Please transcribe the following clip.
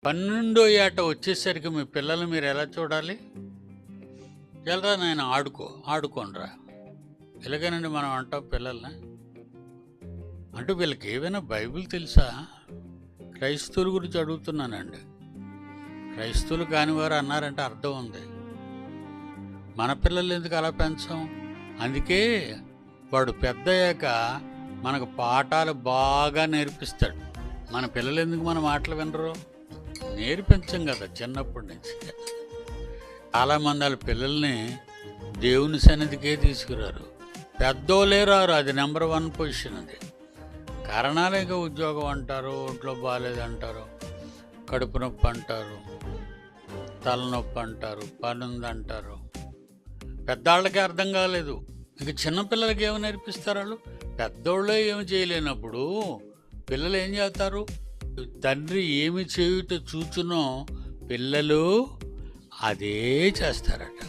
12వ ఏట వచ్చేసరికి మీ పిల్లలు మీరు ఎలా చూడాలి? వెళ్ళరా నాయన ఆడుకోనరా, ఇలాగేనండి మనం అంటాం పిల్లల్ని. అంటే వీళ్ళకి ఏమైనా బైబిల్ తెలుసా? క్రైస్తవుల గురించి అడుగుతున్నానండి. క్రైస్తవులు కాని వారు అన్నారంటే అర్థం ఉంది. మన పిల్లలు ఎందుకు అలా పెంచాం? అందుకే వాడు పెద్దయ్యాక మనకు పాఠాలు బాగా నేర్పిస్తాడు. మన పిల్లలు ఎందుకు మన మాటలు వినరు? నేర్పించం కదా చిన్నప్పటి నుంచి. చాలామంది వాళ్ళ పిల్లల్ని దేవుని సన్నిధికే తీసుకురారు. పెద్దోళ్ళే రారు, అది నెంబర్ 1 పొజిషన్. అది కారణాలు ఇక ఉద్యోగం అంటారు, ఒంట్లో బాగాలేదంటారు, కడుపు నొప్పి అంటారు, తలనొప్పి అంటారు, పని ఉందంటారు. పెద్దవాళ్ళకి అర్థం కాలేదు. ఇక చిన్నపిల్లలకి ఏమి నేర్పిస్తారు వాళ్ళు? పెద్దోళ్ళే ఏమి చేయలేనప్పుడు పిల్లలు ఏం చేస్తారు? తండ్రి ఏమి చేయుట చూచునో పిల్లలు అదే చేస్తారట.